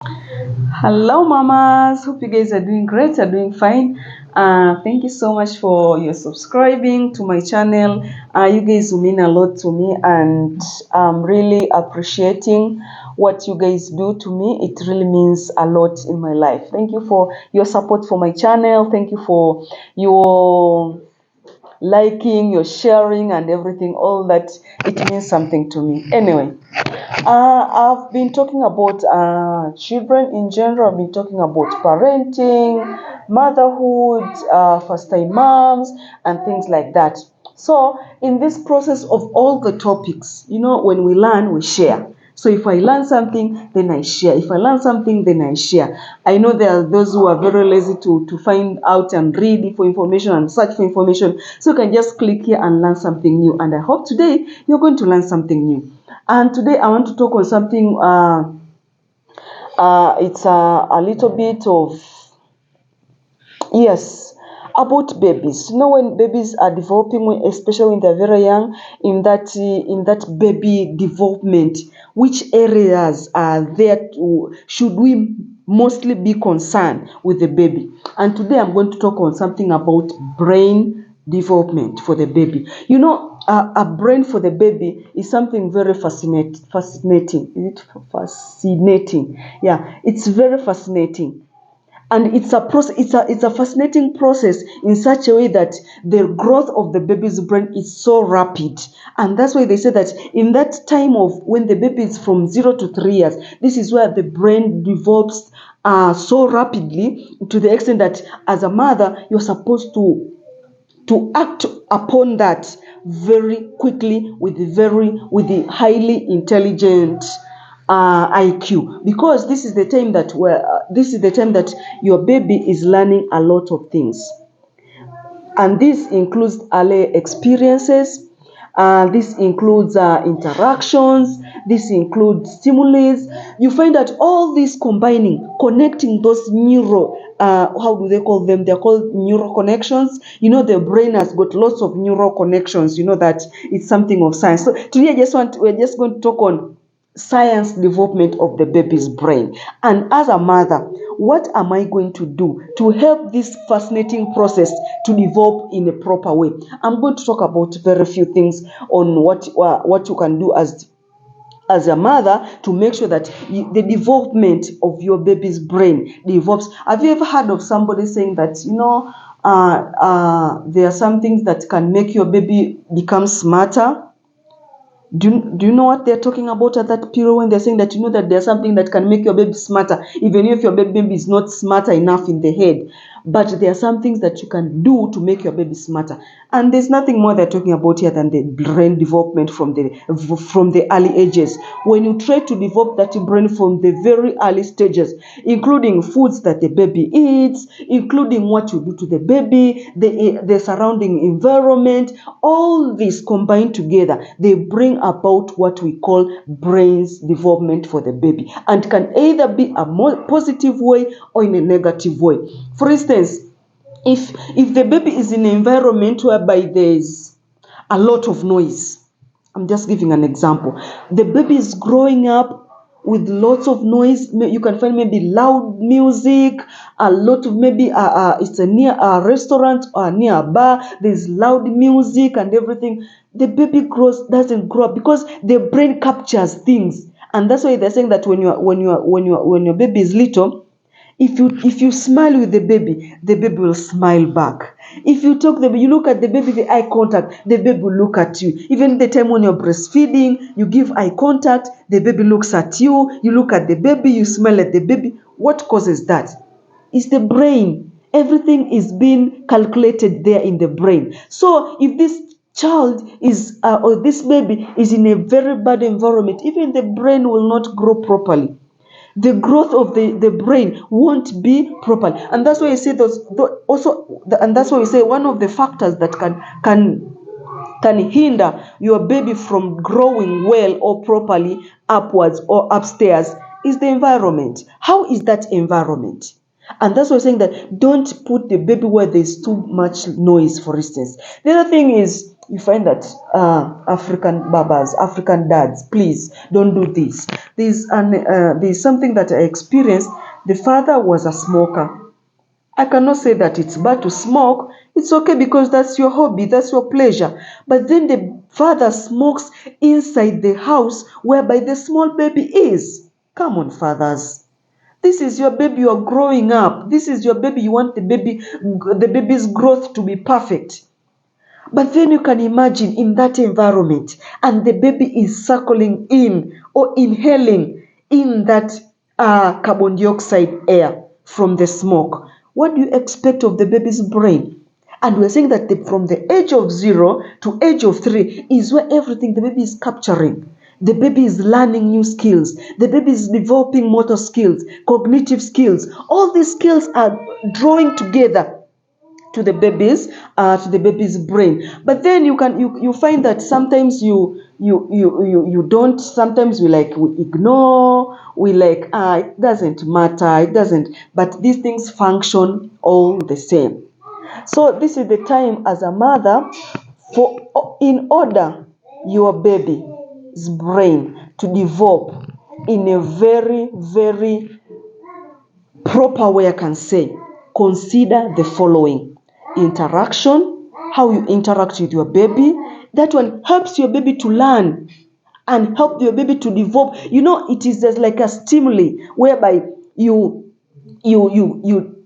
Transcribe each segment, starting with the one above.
Hello, mamas. Hope you guys are doing great, are doing fine. Thank you so much for your subscribing to my channel. You guys will mean a lot to me, and I'm really appreciating what you guys do to me. It really means a lot in my life. Thank you for your support for my channel. Thank you for your liking, your sharing, and everything. All that, it means something to me. Anyway. I've been talking about children in general. I've been talking about parenting, motherhood, first time moms, and things like that. So, in this process of all the topics, when we learn, we share. So, if I learn something, then I share. If I learn something, then I share. I know there are those who are very lazy to find out and read for information and search for information. So, you can just click here and learn something new. And I hope today you're going to learn something new. And today I want to talk on something. It's a little bit of, yes, about babies. When babies are developing, especially when they're very young, in that baby development, which areas are there should we mostly be concerned with the baby? And today I'm going to talk on something about brain development for the baby. A brain for the baby is something very fascinating. Is it fascinating? Yeah, it's very fascinating, and it's a process. It's a fascinating process in such a way that the growth of the baby's brain is so rapid, and that's why they say that in that time of when the baby is from 0 to 3 years, this is where the brain develops so rapidly, to the extent that as a mother you're supposed to act upon that very quickly with the highly intelligent IQ, because this is the time that your baby is learning a lot of things, and this includes early experiences. This includes interactions. This includes stimulus. You find that all these combining, connecting those neural, how do they call them? They're called neural connections. The brain has got lots of neural connections. That it's something of science. So today we're just going to talk on science development of the baby's brain. And as a mother, what am I going to do to help this fascinating process to develop in a proper way? I'm going to talk about very few things on what you can do as a mother to make sure that the development of your baby's brain develops. Have you ever heard of somebody saying that there are some things that can make your baby become smarter? Do you know what they're talking about at that period when they're saying that that there's something that can make your baby smarter, even if your baby is not smarter enough in the head? But there are some things that you can do to make your baby smarter. And there's nothing more they're talking about here than the brain development from the early ages. When you try to develop that brain from the very early stages, including foods that the baby eats, including what you do to the baby, the surrounding environment, all these combined together, they bring about what we call brain's development for the baby, and can either be a more positive way or in a negative way. For instance, if the baby is in an environment whereby there's a lot of noise, I'm just giving an example. The baby is growing up with lots of noise. You can find maybe loud music, a lot of maybe it's a near a restaurant or near a bar. There's loud music and everything. The baby doesn't grow up because the brain captures things, and that's why they're saying that when your baby is little, if you smile with the baby will smile back. If you talk, you look at the baby, the eye contact, the baby will look at you. Even the time when you're breastfeeding, you give eye contact, the baby looks at you. You look at the baby, you smile at the baby. What causes that? It's the brain. Everything is being calculated there in the brain. So if this child is or this baby is in a very bad environment, even the brain will not grow properly. The growth of the brain won't be proper, and that's why you say and that's why we say one of the factors that can hinder your baby from growing well or properly upwards or upstairs is the environment. How is that environment? And that's why we're saying that don't put the baby where there's too much noise, for instance. The other thing is you find that African babas, African dads, please don't do this. There's something that I experienced. The father was a smoker. I cannot say that it's bad to smoke. It's okay because that's your hobby, that's your pleasure. But then the father smokes inside the house whereby the small baby is. Come on, fathers. This is your baby, you are growing up. This is your baby, you want the baby's growth to be perfect. But then you can imagine in that environment and the baby is circling in or inhaling in that carbon dioxide air from the smoke. What do you expect of the baby's brain? And we're saying that from the age of 0 to age of 3 is where everything the baby is capturing. The baby is learning new skills. The baby is developing motor skills, cognitive skills. All these skills are drawing together to the baby's brain. But then you find that sometimes you don't, sometimes we ignore, it doesn't matter, it doesn't, but these things function all the same. So this is the time as a mother, for in order your baby's brain to develop in a very, very proper way, I can say, consider the following: interaction, how you interact with your baby. That one helps your baby to learn and help your baby to develop. It is just like a stimuli whereby you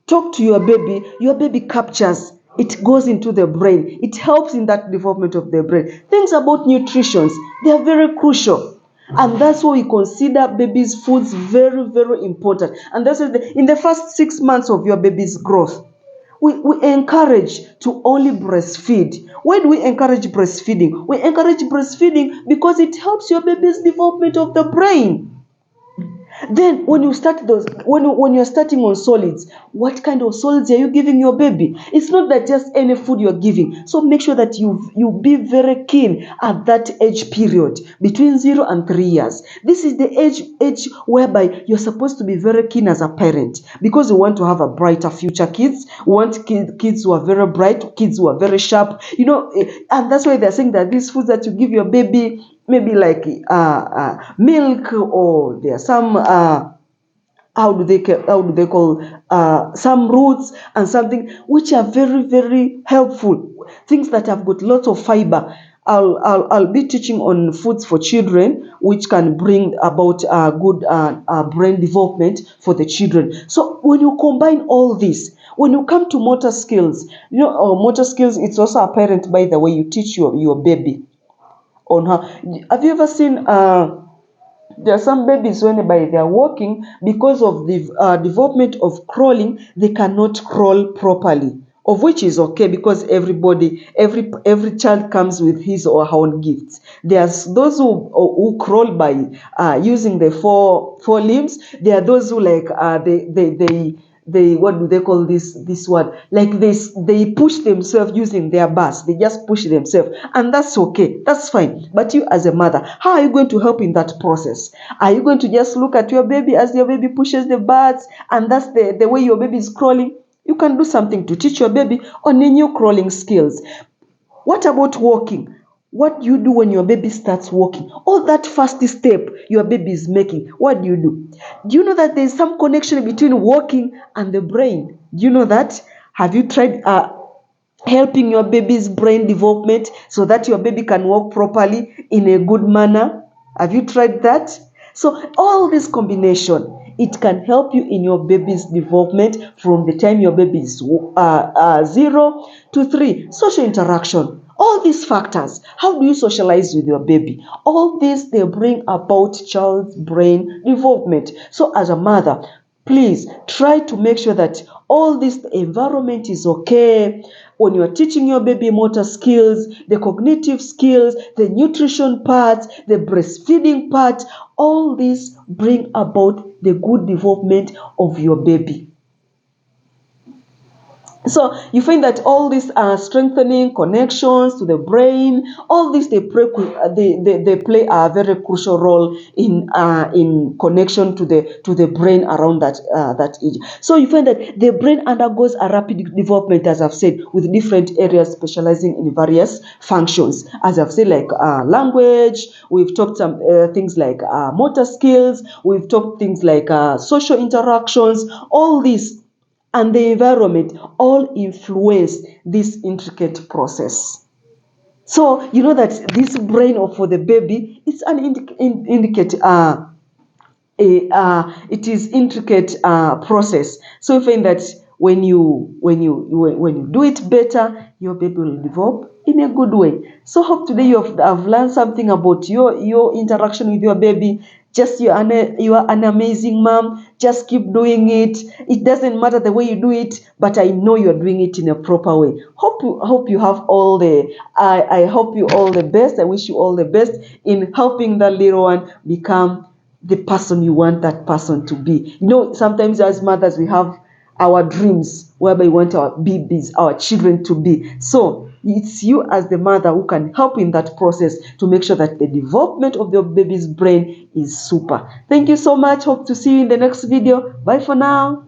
talk to your baby captures, it goes into the brain, it helps in that development of the brain. Things about nutrition, they are very crucial. And that's why we consider babies' foods very, very important. And that's why in the first 6 months of your baby's growth, we encourage to only breastfeed. Why do we encourage breastfeeding? We encourage breastfeeding because it helps your baby's development of the brain. Then when you start when you're starting on solids, what kind of solids are you giving your baby? It's not that just any food you're giving. So make sure that you be very keen at that age period between 0 and 3 years. This is the age whereby you're supposed to be very keen as a parent, because we want to have a brighter future kids. We want kids who are very bright, kids who are very sharp. And that's why they're saying that these foods that you give your baby, maybe like milk, or there are some how do they call some roots and something which are very, very helpful, things that have got lots of fiber. I'll be teaching on foods for children which can bring about good brain development for the children. So when you combine all this, when you come to motor skills, motor skills, it's also apparent by the way you teach your baby on how. Have you ever seen there are some babies whenever they are walking, because of the development of crawling, they cannot crawl properly, of which is okay, because every child comes with his or her own gifts. There's those who crawl by using the four limbs. There are those who they what do they call this word, like they push themselves using their bus. They just push themselves, and that's okay, that's fine. But you as a mother, how are you going to help in that process? Are you going to just look at your baby as your baby pushes the bus, and that's the way your baby is crawling? You can do something to teach your baby on the new crawling skills. What about walking? What do you do when your baby starts walking? All that first step your baby is making, what do you do? Do you know that there's some connection between walking and the brain? Do you know that? Have you tried helping your baby's brain development so that your baby can walk properly in a good manner? Have you tried that? So all this combination, it can help you in your baby's development from the time your baby is 0 to 3. Social interaction. All these factors, how do you socialize with your baby? All these, they bring about child's brain development. So as a mother, please try to make sure that all this environment is okay. When you're teaching your baby motor skills, the cognitive skills, the nutrition part, the breastfeeding part, all these bring about the good development of your baby. So you find that all these strengthening connections to the brain, all these they play a very crucial role in connection to the brain around that age. So you find that the brain undergoes a rapid development, as I've said, with different areas specializing in various functions. As I've said, like language, we've talked some things like motor skills, we've talked things like social interactions, all these and the environment all influence this intricate process. So you know that this brain of for the baby is an indicate it is intricate process. So you find that when you do it better, your baby will develop in a good way. So hope today have learned something about your interaction with your baby. Just you are an amazing mom. Just keep doing it. It doesn't matter the way you do it, but I know you're doing it in a proper way. Hope you have all the I hope you all the best. I wish you all the best in helping that little one become the person you want that person to be. You know, sometimes as mothers, we have our dreams whereby we want our babies, our children to be. So it's you as the mother who can help in that process to make sure that the development of your baby's brain is super. Thank you so much. Hope to see you in the next video. Bye for now.